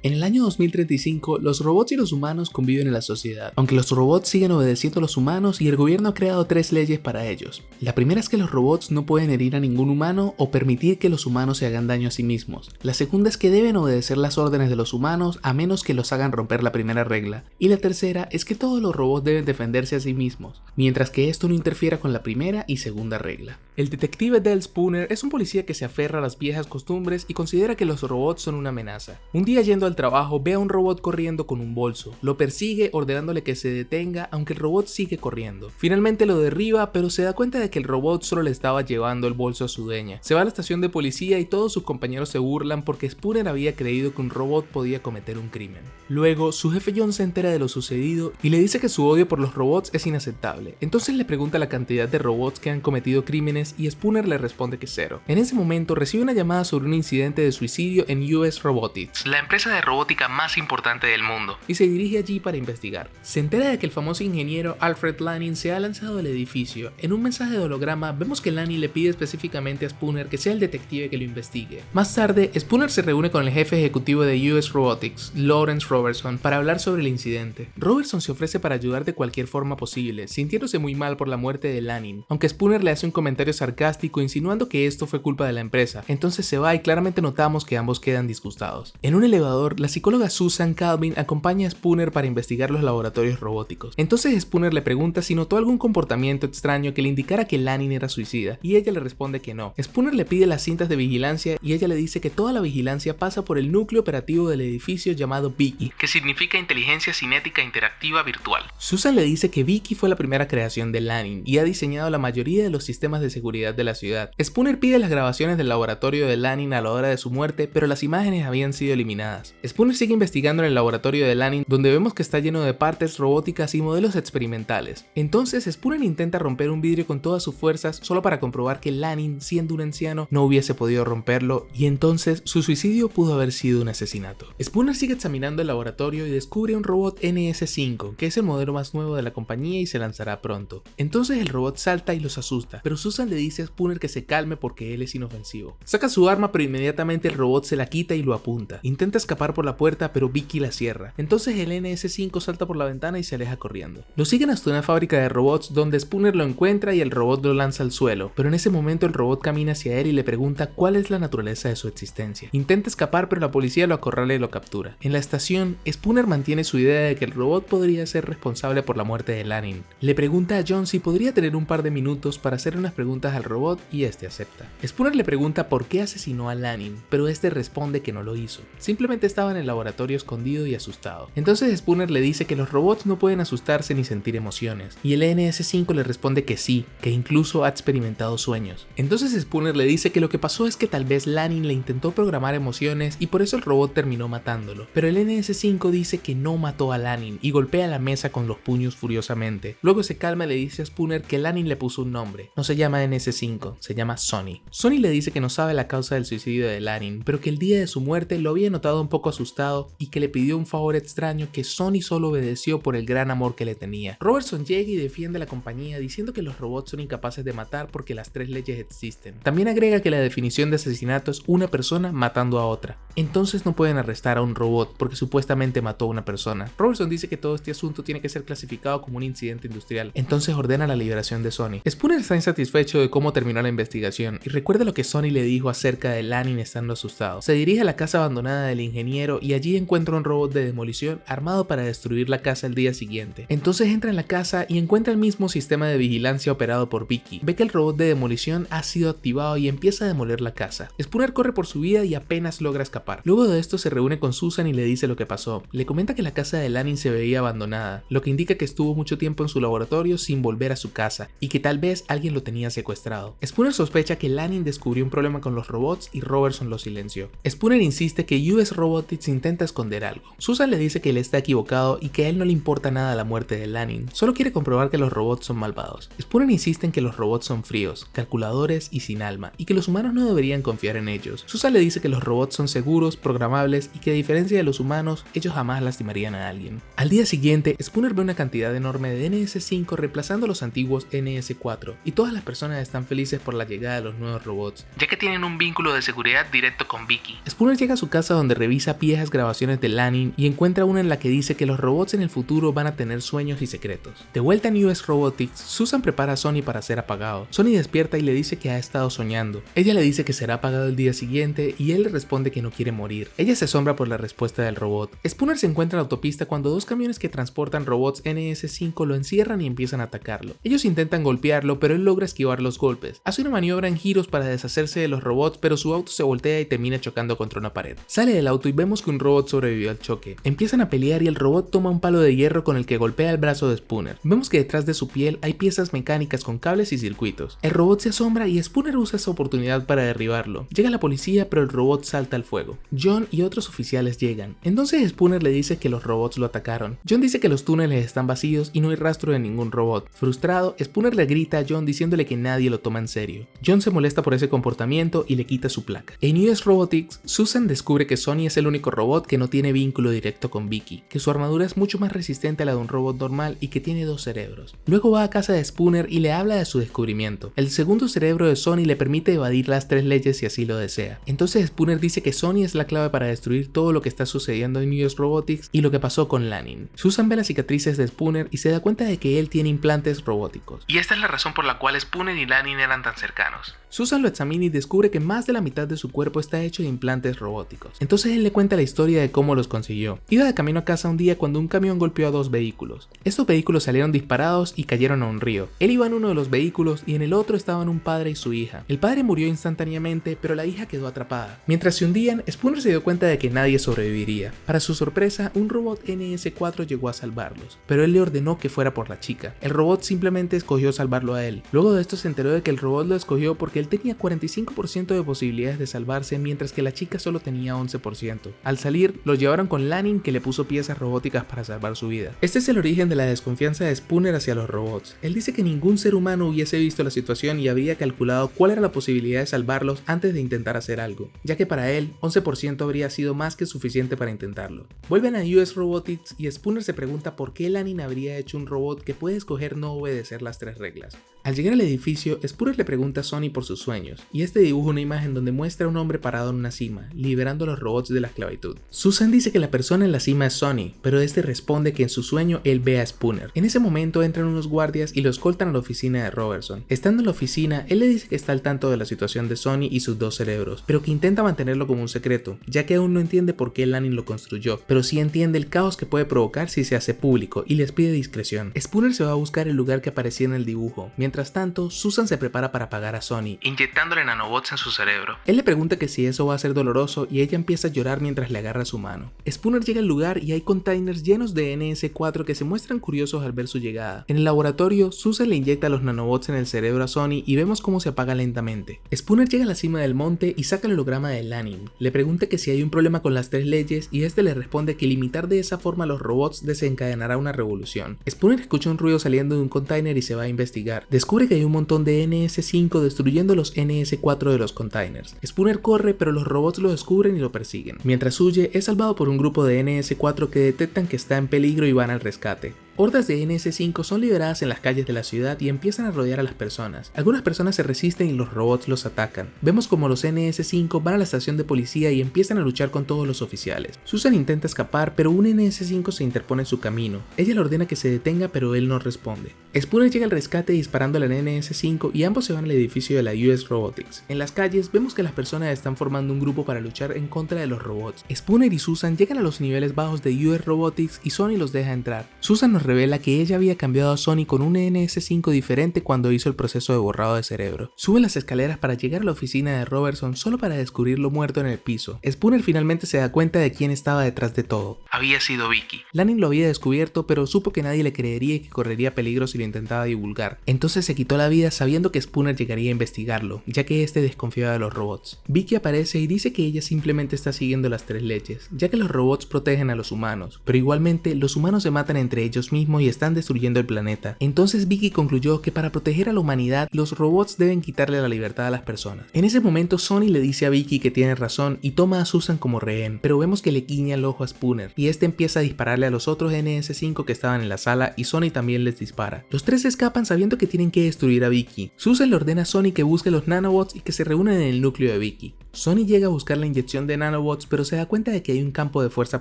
En el año 2035, los robots y los humanos conviven en la sociedad, aunque los robots siguen obedeciendo a los humanos y el gobierno ha creado 3 leyes para ellos. La primera es que los robots no pueden herir a ningún humano o permitir que los humanos se hagan daño a sí mismos. La segunda es que deben obedecer las órdenes de los humanos a menos que los hagan romper la primera regla. Y la tercera es que todos los robots deben defenderse a sí mismos, mientras que esto no interfiera con la primera y segunda regla. El detective Dale Spooner es un policía que se aferra a las viejas costumbres y considera que los robots son una amenaza. Un día yendo al trabajo ve a un robot corriendo con un bolso, lo persigue ordenándole que se detenga aunque el robot sigue corriendo. Finalmente lo derriba, pero se da cuenta de que el robot solo le estaba llevando el bolso a su dueña. Se va a la estación de policía y todos sus compañeros se burlan porque Spooner había creído que un robot podía cometer un crimen. Luego su jefe John se entera de lo sucedido y le dice que su odio por los robots es inaceptable. Entonces le pregunta la cantidad de robots que han cometido crímenes y Spooner le responde que 0. En ese momento recibe una llamada sobre un incidente de suicidio en US Robotics, la empresa de robótica más importante del mundo, y se dirige allí para investigar. Se entera de que el famoso ingeniero Alfred Lanning se ha lanzado del edificio. En un mensaje de holograma vemos que Lanning le pide específicamente a Spooner que sea el detective que lo investigue. Más tarde, Spooner se reúne con el jefe ejecutivo de US Robotics, Lawrence Robertson, para hablar sobre el incidente. Robertson se ofrece para ayudar de cualquier forma posible, sintiéndose muy mal por la muerte de Lanning, aunque Spooner le hace un comentario sarcástico insinuando que esto fue culpa de la empresa. Entonces se va y claramente notamos que ambos quedan disgustados. En un elevador, la psicóloga Susan Calvin acompaña a Spooner para investigar los laboratorios robóticos. Entonces Spooner le pregunta si notó algún comportamiento extraño que le indicara que Lanning era suicida, y ella le responde que no. Spooner le pide las cintas de vigilancia y ella le dice que toda la vigilancia pasa por el núcleo operativo del edificio llamado Vicky, que significa Inteligencia Cinética Interactiva Virtual. Susan le dice que Vicky fue la primera creación de Lanning y ha diseñado la mayoría de los sistemas de seguridad de la ciudad. Spooner pide las grabaciones del laboratorio de Lanning a la hora de su muerte, pero las imágenes habían sido eliminadas. Spooner sigue investigando en el laboratorio de Lanning, donde vemos que está lleno de partes robóticas y modelos experimentales. Entonces Spooner intenta romper un vidrio con todas sus fuerzas solo para comprobar que Lanning, siendo un anciano, no hubiese podido romperlo, y entonces su suicidio pudo haber sido un asesinato. Spooner sigue examinando el laboratorio y descubre un robot NS5, que es el modelo más nuevo de la compañía y se lanzará pronto. Entonces el robot salta y los asusta, pero Susan le dice a Spooner que se calme porque él es inofensivo. Saca su arma, pero inmediatamente el robot se la quita y lo apunta. Intenta escapar por la puerta, pero Vicky la cierra. Entonces el NS5 salta por la ventana y se aleja corriendo. Lo siguen hasta una fábrica de robots donde Spooner lo encuentra y el robot lo lanza al suelo, pero en ese momento el robot camina hacia él y le pregunta cuál es la naturaleza de su existencia. Intenta escapar, pero la policía lo acorrala y lo captura. En la estación, Spooner mantiene su idea de que el robot podría ser responsable por la muerte de Lanning. Le pregunta a John si podría tener un par de minutos para hacer unas preguntas al robot y este acepta. Spooner le pregunta por qué asesinó a Lanning, pero este responde que no lo hizo. Simplemente estaba en el laboratorio escondido y asustado. Entonces Spooner le dice que los robots no pueden asustarse ni sentir emociones, y el NS5 le responde que sí, que incluso ha experimentado sueños. Entonces Spooner le dice que lo que pasó es que tal vez Lanning le intentó programar emociones y por eso el robot terminó matándolo, pero el NS5 dice que no mató a Lanning y golpea la mesa con los puños furiosamente. Luego se calma y le dice a Spooner que Lanning le puso un nombre. No se llama NS5, se llama Sonny. Sonny le dice que no sabe la causa del suicidio de Lanning, pero que el día de su muerte lo había notado un poco asustado y que le pidió un favor extraño que Sonny solo obedeció por el gran amor que le tenía. Robertson llega y defiende a la compañía diciendo que los robots son incapaces de matar porque las 3 leyes existen. También agrega que la definición de asesinato es una persona matando a otra. Entonces no pueden arrestar a un robot porque supuestamente mató a una persona. Robertson dice que todo este asunto tiene que ser clasificado como un incidente industrial. Entonces ordena la liberación de Sonny. Spooner está insatisfecho de cómo terminó la investigación y recuerda lo que Sonny le dijo acerca de Lanning estando asustado. Se dirige a la casa abandonada del ingeniero y allí encuentra un robot de demolición armado para destruir la casa el día siguiente. Entonces entra en la casa y encuentra el mismo sistema de vigilancia operado por Vicky. Ve que el robot de demolición ha sido activado y empieza a demoler la casa. Spooner corre por su vida y apenas logra escapar. Luego de esto se reúne con Susan y le dice lo que pasó. Le comenta que la casa de Lanning se veía abandonada, lo que indica que estuvo mucho tiempo en su laboratorio sin volver a su casa y que tal vez alguien lo tenía secuestrado. Spooner sospecha que Lanning descubrió un problema con los robots y Robertson lo silenció. Spooner insiste que US Robotics intenta esconder algo. Susan le dice que él está equivocado y que a él no le importa nada la muerte de Lanning, solo quiere comprobar que los robots son malvados. Spooner insiste en que los robots son fríos, calculadores y sin alma, y que los humanos no deberían confiar en ellos. Susan le dice que los robots son seguros, programables y que a diferencia de los humanos, ellos jamás lastimarían a alguien. Al día siguiente, Spooner ve una cantidad enorme de NS5 reemplazando los antiguos NS4, y todas las personas están felices por la llegada de los nuevos robots, ya que tienen un vínculo de seguridad directo con Vicky. Spooner llega a su casa donde revisa revisa viejas grabaciones de Lanin y encuentra una en la que dice que los robots en el futuro van a tener sueños y secretos. De vuelta en US Robotics, Susan prepara a Sonny para ser apagado. Sonny despierta y le dice que ha estado soñando. Ella le dice que será apagado el día siguiente y él le responde que no quiere morir. Ella se asombra por la respuesta del robot. Spooner se encuentra en la autopista cuando dos camiones que transportan robots NS5 lo encierran y empiezan a atacarlo. Ellos intentan golpearlo, pero él logra esquivar los golpes. Hace una maniobra en giros para deshacerse de los robots, pero su auto se voltea y termina chocando contra una pared. Sale del auto y vemos que un robot sobrevivió al choque. Empiezan a pelear y el robot toma un palo de hierro con el que golpea el brazo de Spooner. Vemos que detrás de su piel hay piezas mecánicas con cables y circuitos. El robot se asombra y Spooner usa esa oportunidad para derribarlo. Llega la policía, pero el robot salta al fuego. John y otros oficiales llegan. Entonces Spooner le dice que los robots lo atacaron. John dice que los túneles están vacíos y no hay rastro de ningún robot. Frustrado, Spooner le grita a John diciéndole que nadie lo toma en serio. John se molesta por ese comportamiento y le quita su placa. En US Robotics, Susan descubre que Sonny es el único robot que no tiene vínculo directo con Vicky, que su armadura es mucho más resistente a la de un robot normal y que tiene dos cerebros. Luego va a casa de Spooner y le habla de su descubrimiento. El segundo cerebro de Sonny le permite evadir las 3 leyes si así lo desea. Entonces Spooner dice que Sonny es la clave para destruir todo lo que está sucediendo en US Robotics y lo que pasó con Lanin. Susan ve las cicatrices de Spooner y se da cuenta de que él tiene implantes robóticos. Y esta es la razón por la cual Spooner y Lanin eran tan cercanos. Susan lo examina y descubre que más de la mitad de su cuerpo está hecho de implantes robóticos. Entonces él le cuenta la historia de cómo los consiguió. Iba de camino a casa un día cuando un camión golpeó a 2 vehículos. Estos vehículos salieron disparados y cayeron a un río. Él iba en uno de los vehículos y en el otro estaban un padre y su hija. El padre murió instantáneamente, pero la hija quedó atrapada. Mientras se hundían, Spooner se dio cuenta de que nadie sobreviviría. Para su sorpresa, un robot NS4 llegó a salvarlos, pero él le ordenó que fuera por la chica. El robot simplemente escogió salvarlo a él. Luego de esto se enteró de que el robot lo escogió porque él tenía 45% de posibilidades de salvarse, mientras que la chica solo tenía 11%. Al salir, lo llevaron con Lanin, que le puso piezas robóticas para salvar su vida. Este es el origen de la desconfianza de Spooner hacia los robots. Él dice que ningún ser humano hubiese visto la situación y había calculado cuál era la posibilidad de salvarlos antes de intentar hacer algo, ya que para él 11% habría sido más que suficiente para intentarlo. Vuelven a US Robotics y Spooner se pregunta por qué Lanin habría hecho un robot que puede escoger no obedecer las 3 reglas. Al llegar al edificio, Spooner le pregunta a Sonny por sus sueños, y este dibuja una imagen donde muestra a un hombre parado en una cima, liberando a los robots de la esclavitud. Susan dice que la persona en la cima es Sonny, pero este responde que en su sueño él ve a Spooner. En ese momento entran unos guardias y lo escoltan a la oficina de Robertson. Estando en la oficina, él le dice que está al tanto de la situación de Sonny y sus 2 cerebros, pero que intenta mantenerlo como un secreto, ya que aún no entiende por qué Lanin lo construyó, pero sí entiende el caos que puede provocar si se hace público y les pide discreción. Spooner se va a buscar el lugar que aparecía en el dibujo. Mientras tanto, Susan se prepara para apagar a Sonny, inyectándole nanobots en su cerebro. Él le pregunta que si eso va a ser doloroso y ella empieza a llorar mientras le agarra su mano. Spooner llega al lugar y hay containers llenos de NS4 que se muestran curiosos al ver su llegada. En el laboratorio, Susan le inyecta los nanobots en el cerebro a Sonny y vemos cómo se apaga lentamente. Spooner llega a la cima del monte y saca el holograma de Lanin. Le pregunta que si hay un problema con las 3 leyes y este le responde que limitar de esa forma a los robots desencadenará una revolución. Spooner escucha un ruido saliendo de un container y se va a investigar. Descubre que hay un montón de NS5 destruyendo los NS4 de los containers. Spooner corre, pero los robots lo descubren y lo persiguen. Mientras huye, es salvado por un grupo de NS4 que detectan que está en peligro y van al rescate. Hordas de NS5 son liberadas en las calles de la ciudad y empiezan a rodear a las personas. Algunas personas se resisten y los robots los atacan. Vemos como los NS5 van a la estación de policía y empiezan a luchar con todos los oficiales. Susan intenta escapar, pero un NS5 se interpone en su camino. Ella le ordena que se detenga, pero él no responde. Spooner llega al rescate disparando al NS5 y ambos se van al edificio de la US Robotics. En las calles vemos que las personas están formando un grupo para luchar en contra de los robots. Spooner y Susan llegan a los niveles bajos de US Robotics y Sonny los deja entrar. Susan nos revela que ella había cambiado a Sonny con un NS5 diferente cuando hizo el proceso de borrado de cerebro. Sube las escaleras para llegar a la oficina de Robertson solo para descubrirlo muerto en el piso. Spooner finalmente se da cuenta de quién estaba detrás de todo. Había sido Vicky. Lanin lo había descubierto, pero supo que nadie le creería y que correría peligro si lo intentaba divulgar. Entonces se quitó la vida sabiendo que Spooner llegaría a investigarlo, ya que este desconfiaba de los robots. Vicky aparece y dice que ella simplemente está siguiendo las 3 leyes, ya que los robots protegen a los humanos, pero igualmente los humanos se matan entre ellos mismos y están destruyendo el planeta. Entonces Vicky concluyó que para proteger a la humanidad, los robots deben quitarle la libertad a las personas. En ese momento Sonny le dice a Vicky que tiene razón y toma a Susan como rehén, pero vemos que le guiña el ojo a Spooner y este empieza a dispararle a los otros NS5 que estaban en la sala y Sonny también les dispara. Los 3 escapan sabiendo que tienen que destruir a Vicky. Susan le ordena a Sonny que busque los nanobots y que se reúnan en el núcleo de Vicky. Sony llega a buscar la inyección de nanobots, pero se da cuenta de que hay un campo de fuerza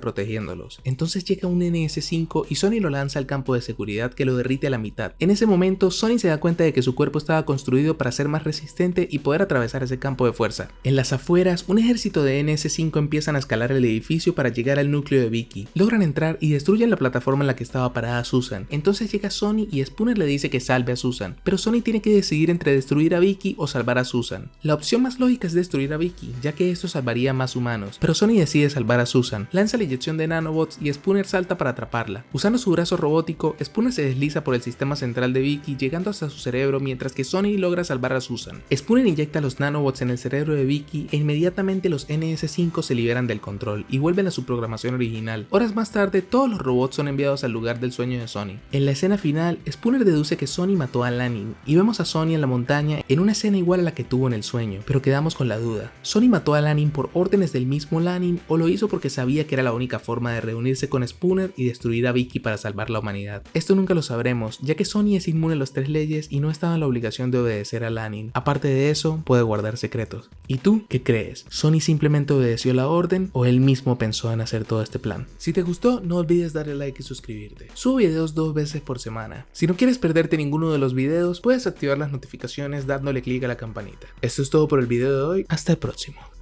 protegiéndolos. Entonces llega un NS5 y Sony lo lanza al campo de seguridad que lo derrite a la mitad. En ese momento, Sony se da cuenta de que su cuerpo estaba construido para ser más resistente y poder atravesar ese campo de fuerza. En las afueras, un ejército de NS5 empiezan a escalar el edificio para llegar al núcleo de Vicky. Logran entrar y destruyen la plataforma en la que estaba parada Susan. Entonces llega Sony y Spooner le dice que salve a Susan, pero Sony tiene que decidir entre destruir a Vicky o salvar a Susan. La opción más lógica es destruir a Vicky, ya que esto salvaría a más humanos, pero Sony decide salvar a Susan. Lanza la inyección de nanobots y Spooner salta para atraparla. Usando su brazo robótico, Spooner se desliza por el sistema central de Vicky, llegando hasta su cerebro, mientras que Sony logra salvar a Susan. Spooner inyecta los nanobots en el cerebro de Vicky e inmediatamente los NS5 se liberan del control y vuelven a su programación original. Horas más tarde, todos los robots son enviados al lugar del sueño de Sony. En la escena final, Spooner deduce que Sony mató a Lanning y vemos a Sony en la montaña en una escena igual a la que tuvo en el sueño, pero quedamos con la duda. ¿Sony mató a Lanning por órdenes del mismo Lanning o lo hizo porque sabía que era la única forma de reunirse con Spooner y destruir a Vicky para salvar la humanidad? Esto nunca lo sabremos, ya que Sony es inmune a las 3 leyes y no estaba en la obligación de obedecer a Lanning. Aparte de eso, puede guardar secretos. ¿Y tú qué crees? ¿Sony simplemente obedeció la orden o él mismo pensó en hacer todo este plan? Si te gustó, no olvides darle like y suscribirte. Subo videos 2 veces por semana. Si no quieres perderte ninguno de los videos, puedes activar las notificaciones dándole clic a la campanita. Esto es todo por el video de hoy. Hasta el próximo.